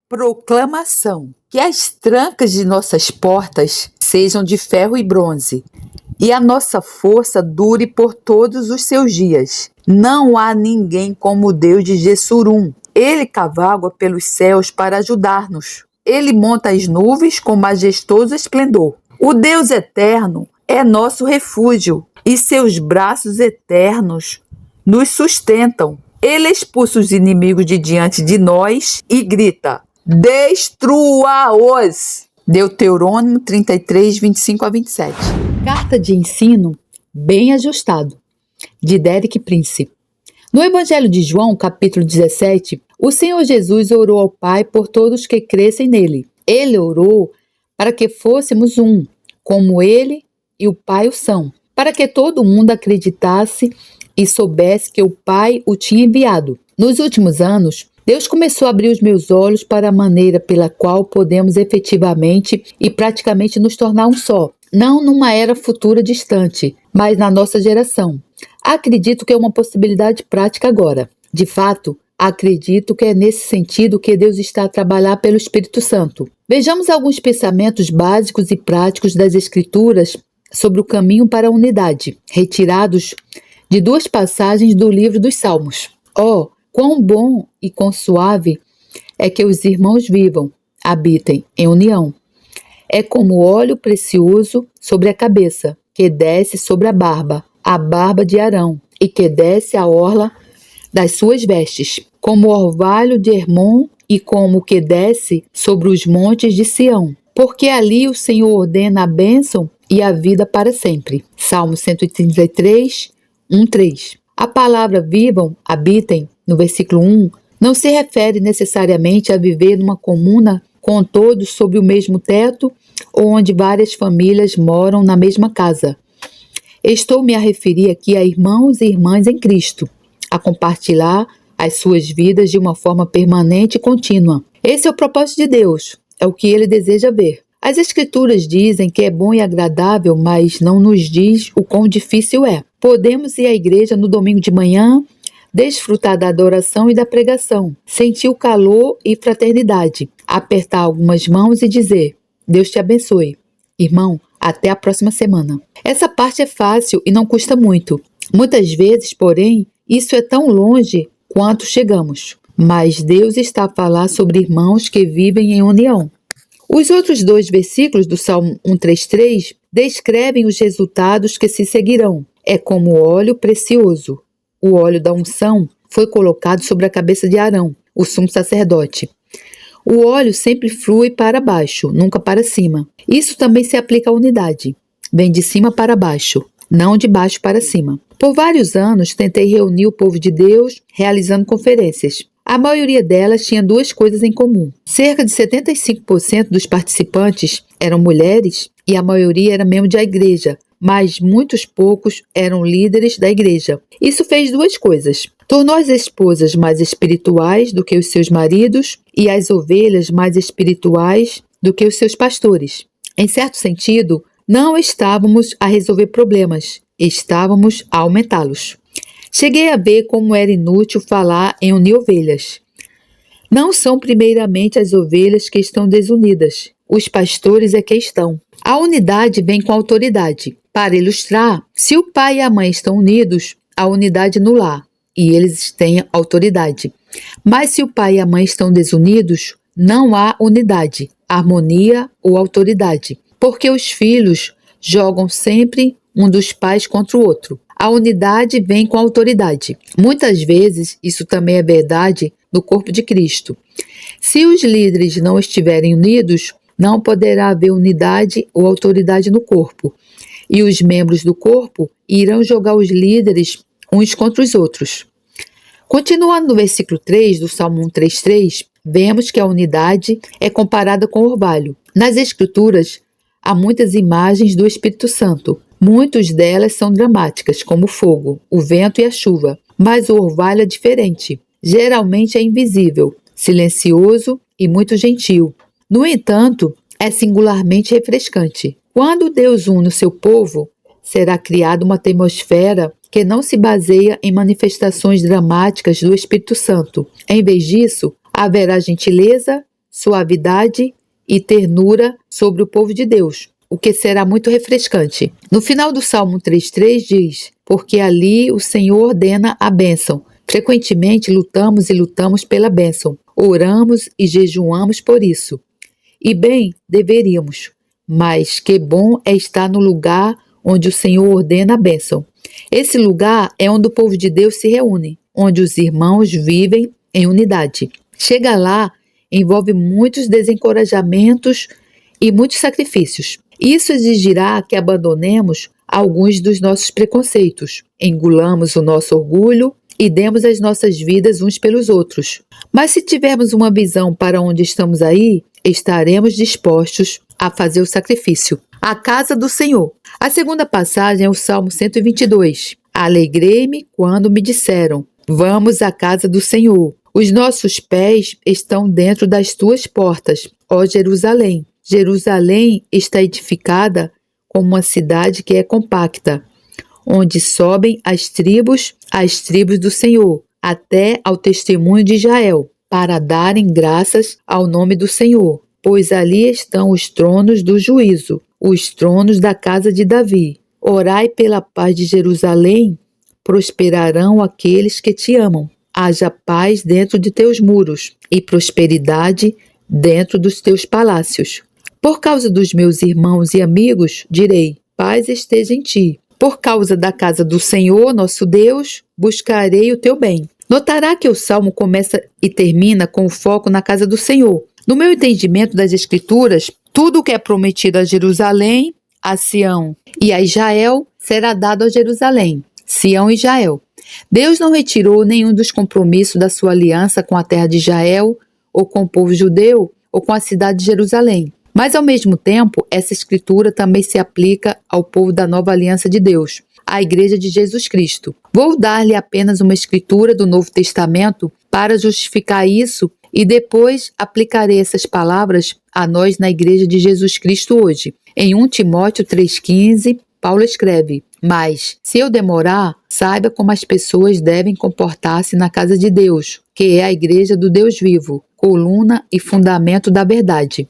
Proclamação: que as trancas de nossas portas sejam de ferro e bronze, e a nossa força dure por todos os seus dias. Não há ninguém como o Deus de Jessurum. Ele cavalga pelos céus para ajudar-nos. Ele monta as nuvens com majestoso esplendor. O Deus eterno é nosso refúgio, e seus braços eternos nos sustentam. Ele expulsa os inimigos de diante de nós e grita: destrua-os! Deuteronômio 33, 25 a 27. Carta de ensino bem ajustado, de Derek Prince. No Evangelho de João, capítulo 17, o Senhor Jesus orou ao Pai por todos que crescem nele. Ele orou para que fôssemos um, como ele e o Pai o são, para que todo mundo acreditasse e soubesse que o Pai o tinha enviado. Nos últimos anos, Deus começou a abrir os meus olhos para a maneira pela qual podemos efetivamente e praticamente nos tornar um só. Não numa era futura distante, mas na nossa geração. Acredito que é uma possibilidade prática agora. De fato, acredito que é nesse sentido que Deus está a trabalhar pelo Espírito Santo. Vejamos alguns pensamentos básicos e práticos das Escrituras sobre o caminho para a unidade, retirados de duas passagens do livro dos Salmos. Quão bom e quão suave é que os irmãos vivam, habitem em união. É como óleo precioso sobre a cabeça, que desce sobre a barba de Arão, e que desce a orla das suas vestes, como o orvalho de Hermon e como o que desce sobre os montes de Sião. Porque ali o Senhor ordena a bênção e a vida para sempre. Salmo 133, 1:3. A palavra vivam, habitem, no versículo 1, não se refere necessariamente a viver numa comuna com todos sob o mesmo teto ou onde várias famílias moram na mesma casa. Estou-me a referir aqui a irmãos e irmãs em Cristo, a compartilhar as suas vidas de uma forma permanente e contínua. Esse é o propósito de Deus, é o que Ele deseja ver. As Escrituras dizem que é bom e agradável, mas não nos diz o quão difícil é. Podemos ir à igreja no domingo de manhã, desfrutar da adoração e da pregação, sentir o calor e fraternidade, apertar algumas mãos e dizer: Deus te abençoe. Irmão, até a próxima semana. Essa parte é fácil e não custa muito. Muitas vezes, porém, isso é tão longe quanto chegamos. Mas Deus está a falar sobre irmãos que vivem em união. Os outros dois versículos do Salmo 133 descrevem os resultados que se seguirão. É como óleo precioso. O óleo da unção foi colocado sobre a cabeça de Arão, o sumo sacerdote. O óleo sempre flui para baixo, nunca para cima. Isso também se aplica à unidade. Vem de cima para baixo, não de baixo para cima. Por vários anos, tentei reunir o povo de Deus realizando conferências. A maioria delas tinha duas coisas em comum. Cerca de 75% dos participantes eram mulheres e a maioria era membro da igreja, mas muitos poucos eram líderes da igreja. Isso fez duas coisas. Tornou as esposas mais espirituais do que os seus maridos e as ovelhas mais espirituais do que os seus pastores. Em certo sentido, não estávamos a resolver problemas, estávamos a aumentá-los. Cheguei a ver como era inútil falar em unir ovelhas. Não são primeiramente as ovelhas que estão desunidas, os pastores é que estão. A unidade vem com autoridade. Para ilustrar, se o pai e a mãe estão unidos, há unidade no lar e eles têm autoridade. Mas se o pai e a mãe estão desunidos, não há unidade, harmonia ou autoridade, porque os filhos jogam sempre um dos pais contra o outro. A unidade vem com autoridade. Muitas vezes, isso também é verdade no corpo de Cristo. Se os líderes não estiverem unidos, não poderá haver unidade ou autoridade no corpo. E os membros do corpo irão jogar os líderes uns contra os outros. Continuando no versículo 3 do Salmo 133, vemos que a unidade é comparada com o orvalho. Nas Escrituras, há muitas imagens do Espírito Santo. Muitas delas são dramáticas, como o fogo, o vento e a chuva. Mas o orvalho é diferente. Geralmente é invisível, silencioso e muito gentil. No entanto, é singularmente refrescante. Quando Deus une o seu povo, será criada uma atmosfera que não se baseia em manifestações dramáticas do Espírito Santo. Em vez disso, haverá gentileza, suavidade e ternura sobre o povo de Deus, o que será muito refrescante. No final do Salmo 3,3 diz: porque ali o Senhor ordena a bênção. Frequentemente lutamos pela bênção, oramos e jejuamos por isso. E bem, deveríamos, mas que bom é estar no lugar onde o Senhor ordena a bênção. Esse lugar é onde o povo de Deus se reúne, onde os irmãos vivem em unidade. Chegar lá envolve muitos desencorajamentos e muitos sacrifícios. Isso exigirá que abandonemos alguns dos nossos preconceitos, engolamos o nosso orgulho e demos as nossas vidas uns pelos outros. Mas se tivermos uma visão para onde estamos aí, estaremos dispostos a fazer o sacrifício. A casa do Senhor. A segunda passagem é o Salmo 122. Alegrei-me quando me disseram: vamos à casa do Senhor. Os nossos pés estão dentro das tuas portas, ó Jerusalém. Jerusalém está edificada como uma cidade que é compacta, onde sobem as tribos do Senhor, até ao testemunho de Israel, para darem graças ao nome do Senhor, pois ali estão os tronos do juízo, os tronos da casa de Davi. Orai pela paz de Jerusalém, prosperarão aqueles que te amam. Haja paz dentro de teus muros e prosperidade dentro dos teus palácios. Por causa dos meus irmãos e amigos, direi: paz esteja em ti. Por causa da casa do Senhor, nosso Deus, buscarei o teu bem. Notará que o salmo começa e termina com o foco na casa do Senhor. No meu entendimento das Escrituras, tudo o que é prometido a Jerusalém, a Sião e a Israel será dado a Jerusalém, Sião e Israel. Deus não retirou nenhum dos compromissos da sua aliança com a terra de Israel, ou com o povo judeu, ou com a cidade de Jerusalém. Mas, ao mesmo tempo, essa escritura também se aplica ao povo da nova aliança de Deus, à Igreja de Jesus Cristo. Vou dar-lhe apenas uma escritura do Novo Testamento para justificar isso e depois aplicarei essas palavras a nós na Igreja de Jesus Cristo hoje. Em 1 Timóteo 3,15, Paulo escreve: mas, se eu demorar, saiba como as pessoas devem comportar-se na casa de Deus, que é a Igreja do Deus vivo, coluna e fundamento da verdade.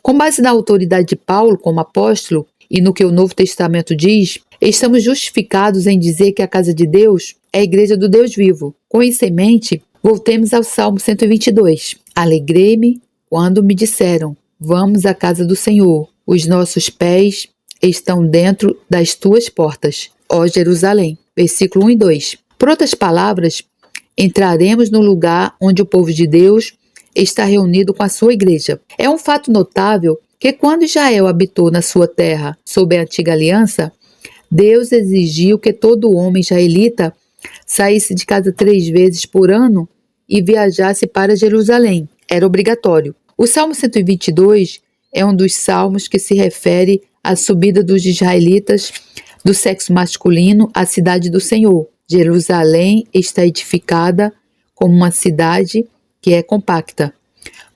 Com base na autoridade de Paulo como apóstolo e no que o Novo Testamento diz, estamos justificados em dizer que a casa de Deus é a Igreja do Deus vivo. Com isso em mente, voltemos ao Salmo 122. Alegrei-me quando me disseram: vamos à casa do Senhor. Os nossos pés estão dentro das tuas portas, ó Jerusalém. Versículo 1 e 2. Por outras palavras, entraremos no lugar onde o povo de Deus está reunido com a sua igreja. É um fato notável que quando Israel habitou na sua terra sob a antiga aliança, Deus exigiu que todo homem israelita saísse de casa 3 vezes por ano e viajasse para Jerusalém. Era obrigatório. O Salmo 122 é um dos salmos que se refere à subida dos israelitas do sexo masculino à cidade do Senhor. Jerusalém está edificada como uma cidade que é compacta.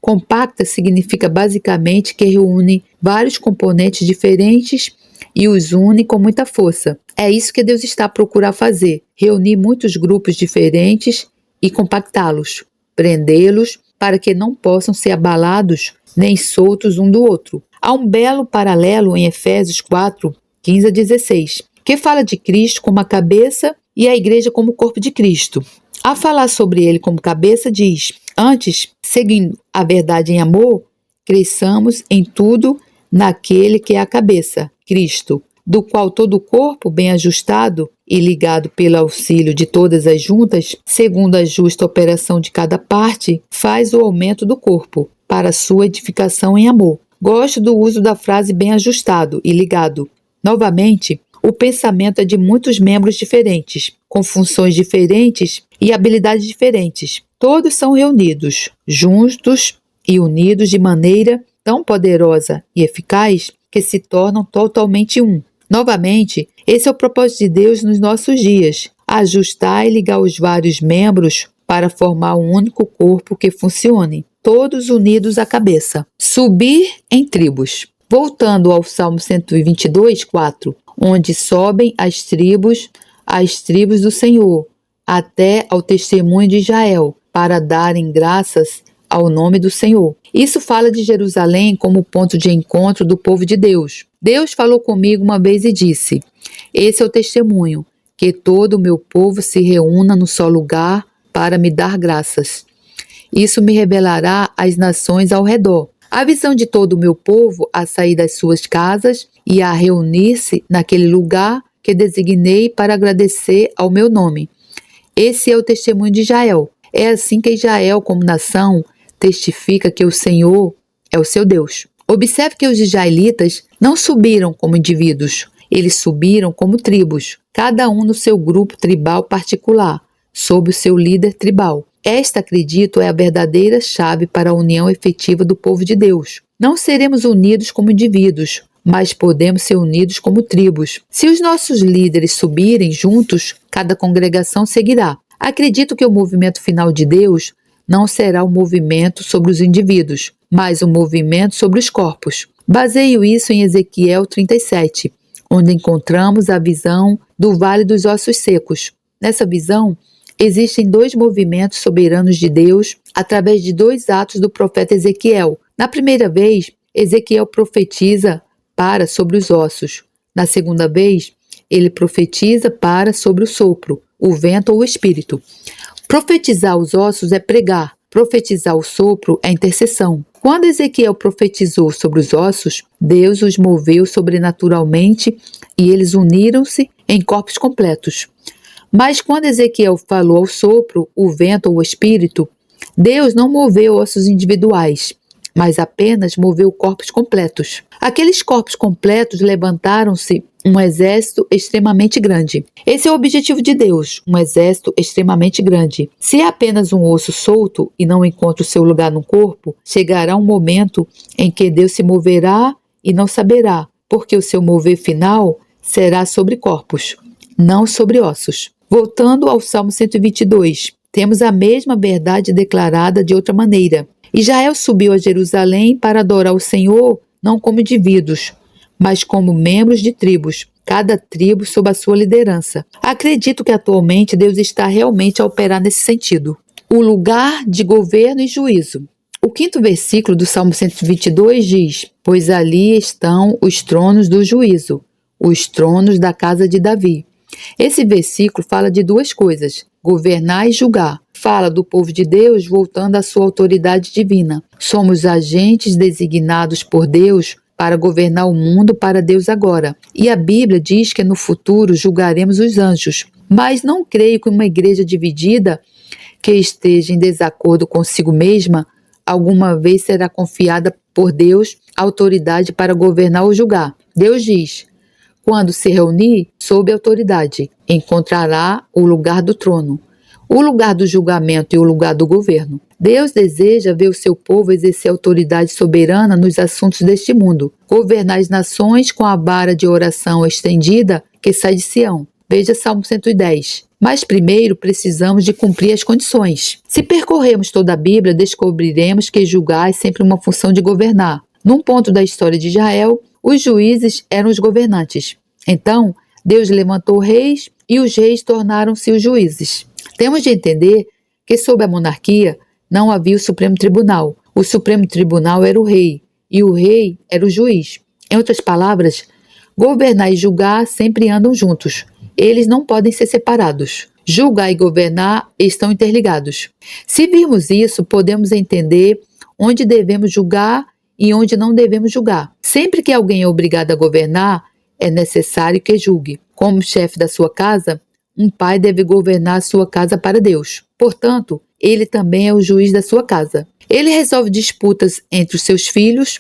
Compacta significa basicamente que reúne vários componentes diferentes e os une com muita força. É isso que Deus está a procurar fazer: reunir muitos grupos diferentes e compactá-los, prendê-los para que não possam ser abalados nem soltos um do outro. Há um belo paralelo em Efésios 4, 15 a 16, que fala de Cristo como a cabeça e a igreja como o corpo de Cristo. A falar sobre ele como cabeça, diz: antes, seguindo a verdade em amor, cresçamos em tudo naquele que é a cabeça, Cristo, do qual todo o corpo, bem ajustado e ligado pelo auxílio de todas as juntas, segundo a justa operação de cada parte, faz o aumento do corpo, para sua edificação em amor. Gosto do uso da frase bem ajustado e ligado. Novamente, o pensamento é de muitos membros diferentes, com funções diferentes e habilidades diferentes. Todos são reunidos, juntos e unidos de maneira tão poderosa e eficaz que se tornam totalmente um. Novamente, esse é o propósito de Deus nos nossos dias: ajustar e ligar os vários membros para formar um único corpo que funcione, todos unidos à cabeça. Subir em tribos. Voltando ao Salmo 122, 4, onde sobem as tribos do Senhor, até ao testemunho de Israel, para darem graças ao nome do Senhor. Isso fala de Jerusalém como ponto de encontro do povo de Deus. Deus falou comigo uma vez e disse: esse é o testemunho, que todo o meu povo se reúna no só lugar para me dar graças. Isso me revelará às nações ao redor. A visão de todo o meu povo a sair das suas casas e a reunir-se naquele lugar que designei para agradecer ao meu nome. Esse é o testemunho de Israel. É assim que Israel, como nação, testifica que o Senhor é o seu Deus. Observe que os israelitas não subiram como indivíduos, eles subiram como tribos, cada um no seu grupo tribal particular, sob o seu líder tribal. Esta, acredito, é a verdadeira chave para a união efetiva do povo de Deus. Não seremos unidos como indivíduos, mas podemos ser unidos como tribos. Se os nossos líderes subirem juntos, cada congregação seguirá. Acredito que o movimento final de Deus não será um movimento sobre os indivíduos, mas um movimento sobre os corpos. Baseio isso em Ezequiel 37, onde encontramos a visão do Vale dos Ossos Secos. Nessa visão, existem dois movimentos soberanos de Deus através de dois atos do profeta Ezequiel. Na primeira vez, Ezequiel profetiza para sobre os ossos. Na segunda vez, ele profetiza para sobre o sopro, o vento ou o espírito. Profetizar os ossos é pregar. Profetizar o sopro é intercessão. Quando Ezequiel profetizou sobre os ossos, Deus os moveu sobrenaturalmente e eles uniram-se em corpos completos. Mas quando Ezequiel falou ao sopro, o vento ou o espírito, Deus não moveu ossos individuais, mas apenas moveu corpos completos. Aqueles corpos completos levantaram-se um exército extremamente grande. Esse é o objetivo de Deus, um exército extremamente grande. Se é apenas um osso solto e não encontra o seu lugar no corpo, chegará um momento em que Deus se moverá e não saberá, porque o seu mover final será sobre corpos, não sobre ossos. Voltando ao Salmo 122, temos a mesma verdade declarada de outra maneira. Israel subiu a Jerusalém para adorar o Senhor, não como indivíduos, mas como membros de tribos, cada tribo sob a sua liderança. Acredito que atualmente Deus está realmente a operar nesse sentido. O lugar de governo e juízo. O 5º versículo do Salmo 122 diz: pois ali estão os tronos do juízo, os tronos da casa de Davi. Esse versículo fala de duas coisas: governar e julgar. Fala do povo de Deus voltando à sua autoridade divina. Somos agentes designados por Deus para governar o mundo para Deus agora. E a Bíblia diz que no futuro julgaremos os anjos. Mas não creio que uma igreja dividida, que esteja em desacordo consigo mesma, alguma vez será confiada por Deus a autoridade para governar ou julgar. Deus diz: quando se reunir sob autoridade, encontrará o lugar do trono, o lugar do julgamento e o lugar do governo. Deus deseja ver o seu povo exercer autoridade soberana nos assuntos deste mundo, governar as nações com a vara de oração estendida que sai de Sião. Veja Salmo 110. Mas primeiro precisamos de cumprir as condições. Se percorrermos toda a Bíblia, descobriremos que julgar é sempre uma função de governar. Num ponto da história de Israel, os juízes eram os governantes. Então, Deus levantou reis e os reis tornaram-se os juízes. Temos de entender que sob a monarquia não havia o Supremo Tribunal. O Supremo Tribunal era o rei e o rei era o juiz. Em outras palavras, governar e julgar sempre andam juntos. Eles não podem ser separados. Julgar e governar estão interligados. Se virmos isso, podemos entender onde devemos julgar e onde não devemos julgar. Sempre que alguém é obrigado a governar, é necessário que julgue. Como chefe da sua casa, um pai deve governar a sua casa para Deus. Portanto, ele também é o juiz da sua casa. Ele resolve disputas entre os seus filhos,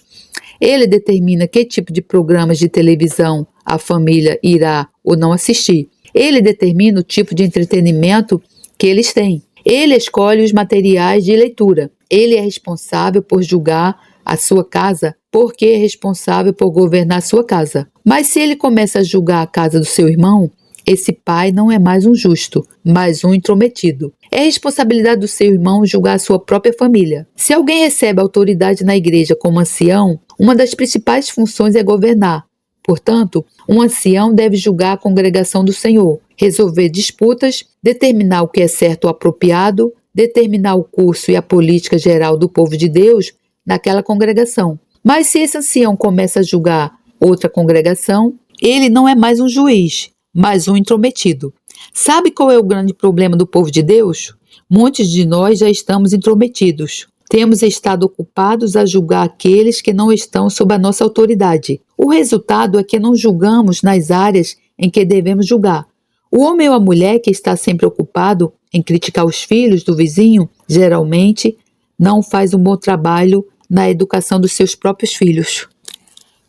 ele determina que tipo de programas de televisão a família irá ou não assistir. Ele determina o tipo de entretenimento que eles têm. Ele escolhe os materiais de leitura. Ele é responsável por julgar a sua casa, porque é responsável por governar a sua casa. Mas se ele começa a julgar a casa do seu irmão, esse pai não é mais um justo, mas um intrometido. É responsabilidade do seu irmão julgar a sua própria família. Se alguém recebe autoridade na igreja como ancião, uma das principais funções é governar. Portanto, um ancião deve julgar a congregação do Senhor, resolver disputas, determinar o que é certo ou apropriado, determinar o curso e a política geral do povo de Deus naquela congregação. Mas se esse ancião começa a julgar outra congregação, ele não é mais um juiz, mas um intrometido. Sabe qual é o grande problema do povo de Deus? Muitos de nós já estamos intrometidos. Temos estado ocupados a julgar aqueles que não estão sob a nossa autoridade. O resultado é que não julgamos nas áreas em que devemos julgar. O homem ou a mulher que está sempre ocupado em criticar os filhos do vizinho, geralmente não faz um bom trabalho na educação dos seus próprios filhos.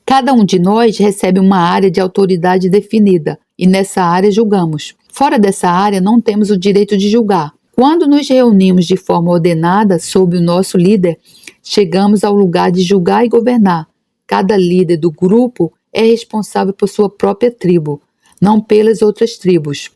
Cada um de nós recebe uma área de autoridade definida e nessa área julgamos. Fora dessa área não temos o direito de julgar. Quando nos reunimos de forma ordenada sob o nosso líder, chegamos ao lugar de julgar e governar. Cada líder do grupo é responsável por sua própria tribo, não pelas outras tribos.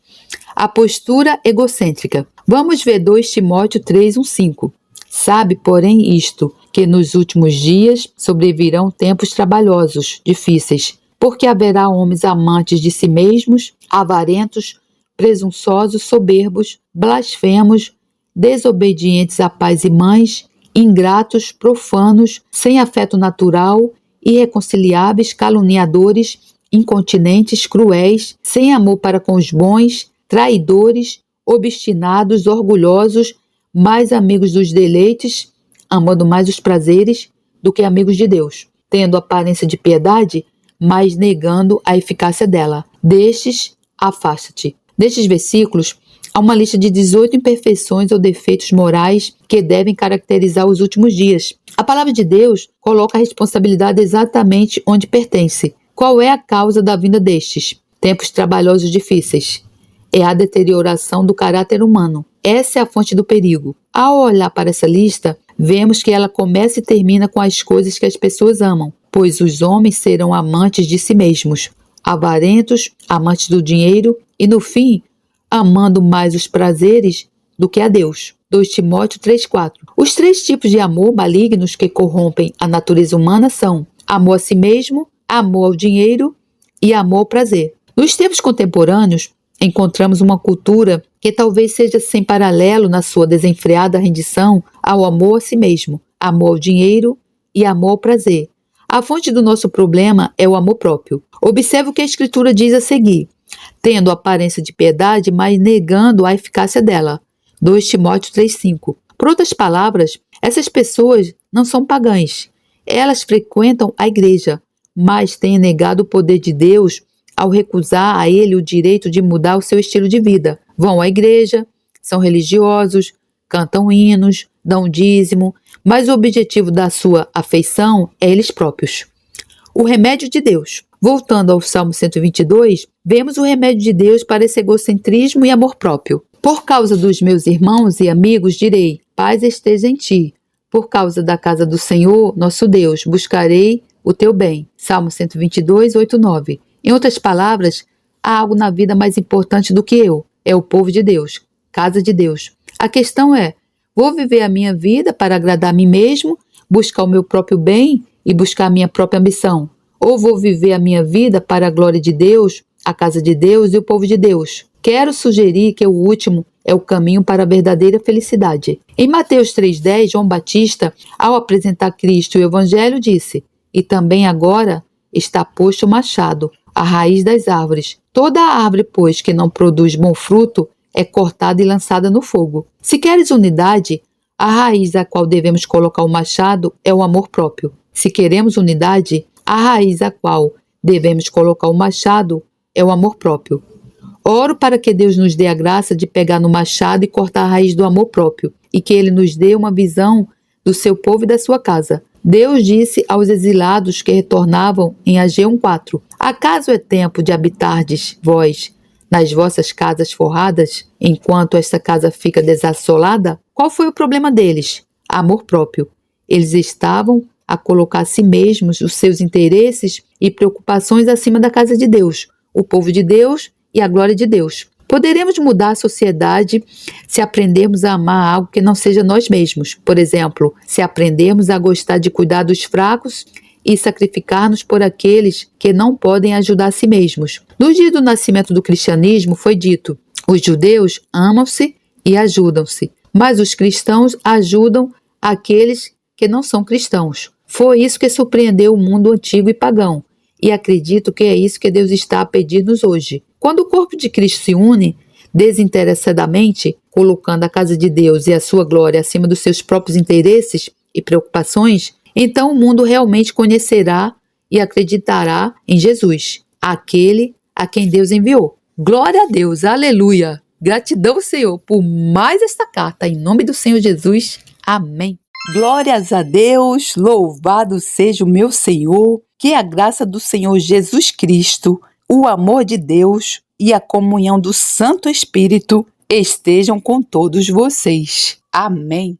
A postura egocêntrica. Vamos ver 2 Timóteo 3:1-5. Sabe, porém, isto, que nos últimos dias sobrevirão tempos trabalhosos, difíceis, porque haverá homens amantes de si mesmos, avarentos, presunçosos, soberbos, blasfemos, desobedientes a pais e mães, ingratos, profanos, sem afeto natural, irreconciliáveis, caluniadores, incontinentes, cruéis, sem amor para com os bons, traidores, obstinados, orgulhosos, mais amigos dos deleites, amando mais os prazeres do que amigos de Deus, tendo aparência de piedade, mas negando a eficácia dela. Destes, afasta-te. Nestes versículos, há uma lista de 18 imperfeições ou defeitos morais que devem caracterizar os últimos dias. A palavra de Deus coloca a responsabilidade exatamente onde pertence. Qual é a causa da vinda destes? Tempos trabalhosos difíceis. É a deterioração do caráter humano. Essa é a fonte do perigo. Ao olhar para essa lista, vemos que ela começa e termina com as coisas que as pessoas amam, pois os homens serão amantes de si mesmos, avarentos, amantes do dinheiro e, no fim, amando mais os prazeres do que a Deus. 2 Timóteo 3:4. Os 3 tipos de amor malignos que corrompem a natureza humana são amor a si mesmo, amor ao dinheiro e amor ao prazer. Nos tempos contemporâneos, encontramos uma cultura que talvez seja sem paralelo na sua desenfreada rendição ao amor a si mesmo, amor ao dinheiro e amor ao prazer. A fonte do nosso problema é o amor próprio. Observe o que a Escritura diz a seguir: tendo aparência de piedade, mas negando a eficácia dela. 2 Timóteo 3:5. Por outras palavras, essas pessoas não são pagãs. Elas frequentam a igreja, mas têm negado o poder de Deus ao recusar a ele o direito de mudar o seu estilo de vida. Vão à igreja, são religiosos, cantam hinos, dão dízimo, mas o objetivo da sua afeição é eles próprios. O remédio de Deus. Voltando ao Salmo 122, vemos o remédio de Deus para esse egocentrismo e amor próprio. Por causa dos meus irmãos e amigos, direi, paz esteja em ti. Por causa da casa do Senhor, nosso Deus, buscarei o teu bem. Salmo 122, 8-9. Em outras palavras, há algo na vida mais importante do que eu. É o povo de Deus, casa de Deus. A questão é, vou viver a minha vida para agradar a mim mesmo, buscar o meu próprio bem e buscar a minha própria ambição? Ou vou viver a minha vida para a glória de Deus, a casa de Deus e o povo de Deus? Quero sugerir que o último é o caminho para a verdadeira felicidade. Em Mateus 3:10, João Batista, ao apresentar Cristo e o Evangelho, disse: e também agora está posto o machado, a raiz das árvores. Toda a árvore, pois, que não produz bom fruto, é cortada e lançada no fogo. Se queres unidade, a raiz a qual devemos colocar o machado é o amor próprio. Se queremos unidade, a raiz a qual devemos colocar o machado é o amor próprio. Oro para que Deus nos dê a graça de pegar no machado e cortar a raiz do amor próprio, e que Ele nos dê uma visão do seu povo e da sua casa. Deus disse aos exilados que retornavam em Ageu 1:4: acaso é tempo de habitardes vós nas vossas casas forradas, enquanto esta casa fica desassolada? Qual foi o problema deles? Amor próprio. Eles estavam a colocar a si mesmos, os seus interesses e preocupações acima da casa de Deus, o povo de Deus e a glória de Deus. Poderemos mudar a sociedade se aprendermos a amar algo que não seja nós mesmos. Por exemplo, se aprendermos a gostar de cuidar dos fracos e sacrificar-nos por aqueles que não podem ajudar a si mesmos. No dia do nascimento do cristianismo foi dito: os judeus amam-se e ajudam-se, mas os cristãos ajudam aqueles que não são cristãos. Foi isso que surpreendeu o mundo antigo e pagão, e acredito que é isso que Deus está a pedir-nos hoje. Quando o corpo de Cristo se une desinteressadamente, colocando a casa de Deus e a sua glória acima dos seus próprios interesses e preocupações, então o mundo realmente conhecerá e acreditará em Jesus, aquele a quem Deus enviou. Glória a Deus, aleluia! Gratidão, Senhor, por mais esta carta, em nome do Senhor Jesus. Amém. Glórias a Deus, louvado seja o meu Senhor, que a graça do Senhor Jesus Cristo, o amor de Deus e a comunhão do Santo Espírito estejam com todos vocês. Amém.